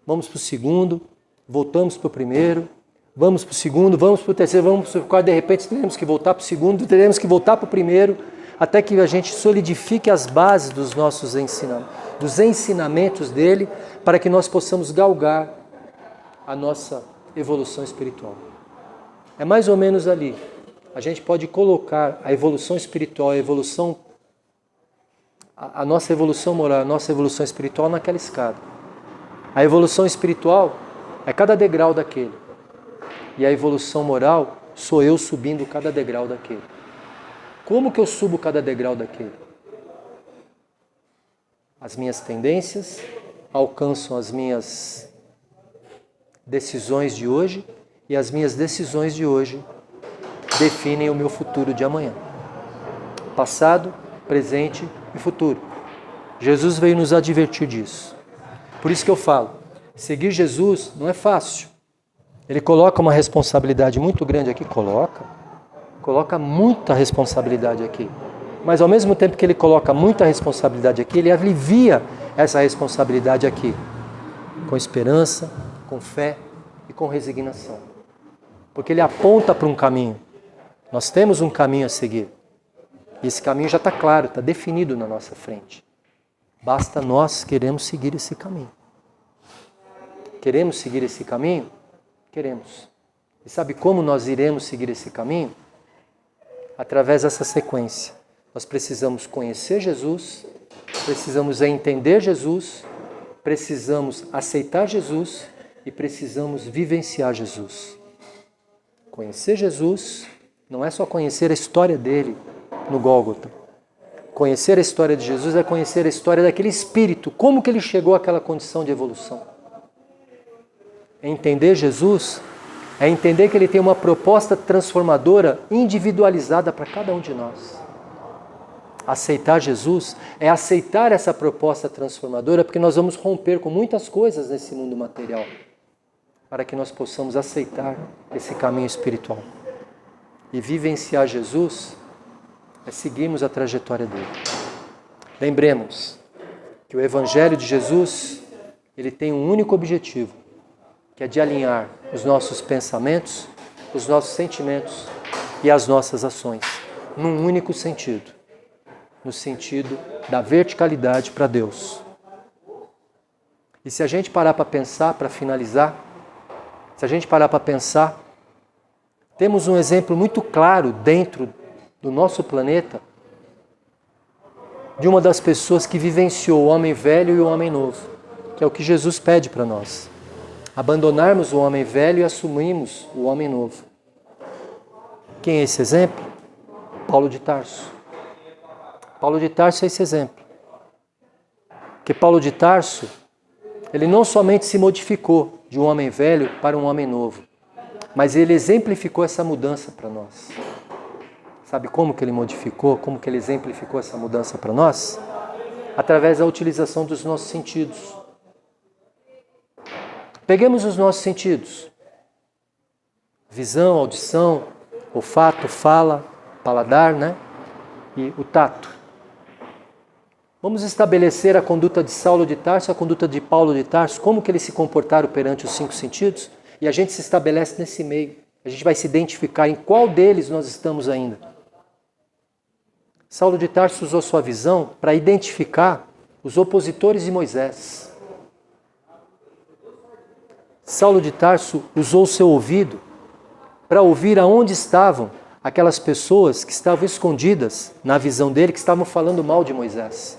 vamos para o 2º, voltamos para o 1º, vamos para o 2º, vamos para o 3º, vamos para o 4º, de repente teremos que voltar para o 2º, teremos que voltar para o 1º, até que a gente solidifique as bases dos nossos ensinamentos, dos ensinamentos dele, para que nós possamos galgar a nossa evolução espiritual. É mais ou menos ali. A gente pode colocar a evolução espiritual, a nossa evolução moral, a nossa evolução espiritual naquela escada. A evolução espiritual é cada degrau daquele. E a evolução moral sou eu subindo cada degrau daquele. Como que eu subo cada degrau daquele? As minhas tendências alcançam as minhas decisões de hoje e as minhas decisões de hoje definem o meu futuro de amanhã. Passado, presente e futuro. Jesus veio nos advertir disso. Por isso que eu falo, seguir Jesus não é fácil. Ele coloca uma responsabilidade muito grande aqui, coloca muita responsabilidade aqui. Mas ao mesmo tempo que ele coloca muita responsabilidade aqui, ele alivia essa responsabilidade aqui, com esperança, com fé e com resignação. Porque ele aponta para um caminho. Nós temos um caminho a seguir. E esse caminho já está claro, está definido na nossa frente. Basta nós queremos seguir esse caminho. Queremos seguir esse caminho? Queremos. E sabe como nós iremos seguir esse caminho? Através dessa sequência. Nós precisamos conhecer Jesus, precisamos entender Jesus, precisamos aceitar Jesus e precisamos vivenciar Jesus. Conhecer Jesus não é só conhecer a história dele no Gólgota. Conhecer a história de Jesus é conhecer a história daquele espírito, como que ele chegou àquela condição de evolução. Entender Jesus é entender que ele tem uma proposta transformadora individualizada para cada um de nós. Aceitar Jesus é aceitar essa proposta transformadora, porque nós vamos romper com muitas coisas nesse mundo material, para que nós possamos aceitar esse caminho espiritual. E vivenciar Jesus é seguirmos a trajetória dele. Lembremos que o Evangelho de Jesus, ele tem um único objetivo, que é de alinhar os nossos pensamentos, os nossos sentimentos e as nossas ações, num único sentido, no sentido da verticalidade para Deus. E se a gente parar para pensar, para finalizar, se a gente parar para pensar, temos um exemplo muito claro dentro do nosso planeta de uma das pessoas que vivenciou o homem velho e o homem novo, que é o que Jesus pede para nós. Abandonarmos o homem velho e assumirmos o homem novo. Quem é esse exemplo? Paulo de Tarso. Paulo de Tarso é esse exemplo. Porque Paulo de Tarso, ele não somente se modificou de um homem velho para um homem novo, mas ele exemplificou essa mudança para nós. Sabe como que ele modificou, como que ele exemplificou essa mudança para nós? Através da utilização dos nossos sentidos. Peguemos os nossos sentidos. Visão, audição, olfato, fala, paladar, né? E o tato. Vamos estabelecer a conduta de Saulo de Tarso, a conduta de Paulo de Tarso, como que eles se comportaram perante os 5 sentidos? E a gente se estabelece nesse meio. A gente vai se identificar em qual deles nós estamos ainda. Saulo de Tarso usou sua visão para identificar os opositores de Moisés. Saulo de Tarso usou o seu ouvido para ouvir aonde estavam aquelas pessoas que estavam escondidas na visão dele, que estavam falando mal de Moisés.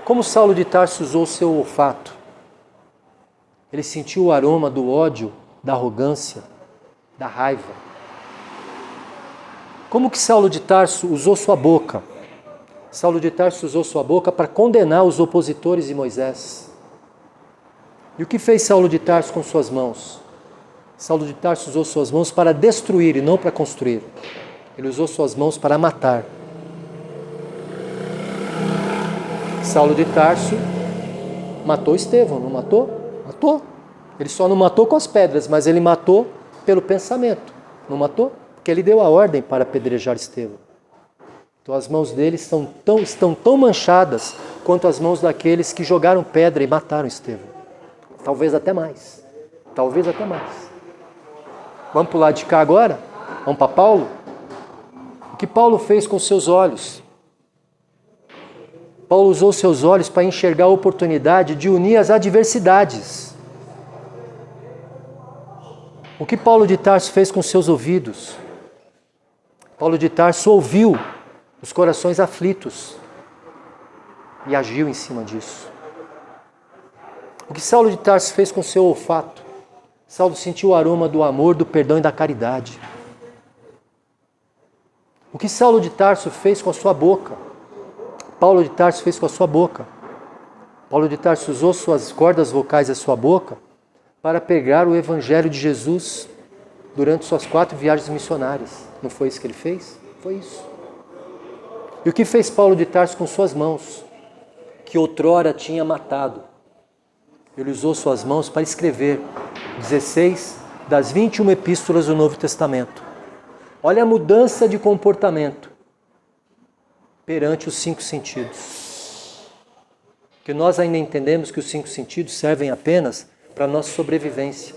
Como Saulo de Tarso usou o seu olfato? Ele sentiu o aroma do ódio, da arrogância, da raiva. Como que Saulo de Tarso usou sua boca? Saulo de Tarso usou sua boca para condenar os opositores de Moisés. E o que fez Saulo de Tarso com suas mãos? Saulo de Tarso usou suas mãos para destruir e não para construir. Ele usou suas mãos para matar. Saulo de Tarso matou Estevão, não matou? Matou. Ele só não matou com as pedras, mas ele matou pelo pensamento. Não matou? Porque ele deu a ordem para apedrejar Estevão. Então as mãos dele estão tão manchadas quanto as mãos daqueles que jogaram pedra e mataram Estevão. Talvez até mais. Talvez até mais. Vamos para o lado de cá agora? Vamos para Paulo? O que Paulo fez com seus olhos? Paulo usou seus olhos para enxergar a oportunidade de unir as adversidades. O que Paulo de Tarso fez com seus ouvidos? Paulo de Tarso ouviu os corações aflitos e agiu em cima disso. O que Saulo de Tarso fez com seu olfato? Saulo sentiu o aroma do amor, do perdão e da caridade. O que Saulo de Tarso fez com a sua boca? Paulo de Tarso fez com a sua boca. Paulo de Tarso usou suas cordas vocais da sua boca para pegar o Evangelho de Jesus durante suas 4 viagens missionárias. Não foi isso que ele fez? Foi isso. E o que fez Paulo de Tarso com suas mãos? Que outrora tinha matado. Ele usou suas mãos para escrever 16 das 21 epístolas do Novo Testamento. Olha a mudança de comportamento perante os 5 sentidos. Que nós ainda entendemos que os 5 sentidos servem apenas para a nossa sobrevivência.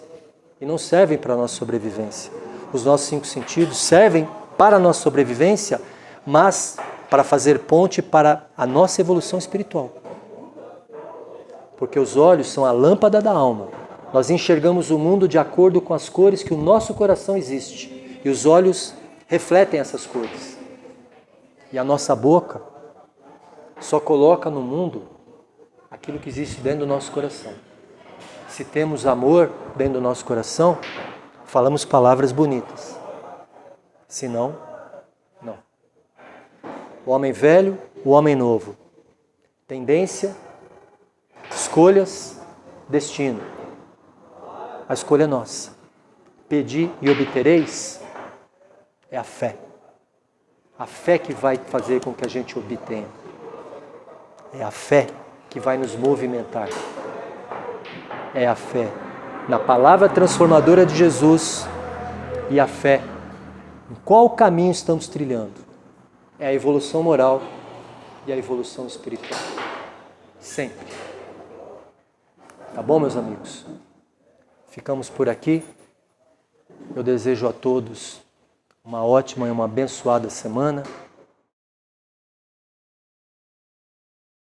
E não servem para a nossa sobrevivência. Os nossos 5 sentidos servem para a nossa sobrevivência, mas para fazer ponte para a nossa evolução espiritual. Porque os olhos são a lâmpada da alma. Nós enxergamos o mundo de acordo com as cores que o nosso coração existe. E os olhos refletem essas cores. E a nossa boca só coloca no mundo aquilo que existe dentro do nosso coração. Se temos amor dentro do nosso coração, falamos palavras bonitas. Se não, não. O homem velho, o homem novo. Tendência, escolhas, destino. A escolha é nossa. Pedi e obtereis é a fé. A fé que vai fazer com que a gente obtenha. É a fé que vai nos movimentar. É a fé na palavra transformadora de Jesus e a fé em qual caminho estamos trilhando. É a evolução moral e a evolução espiritual. Sempre. Tá bom, meus amigos? Ficamos por aqui. Eu desejo a todos uma ótima e uma abençoada semana.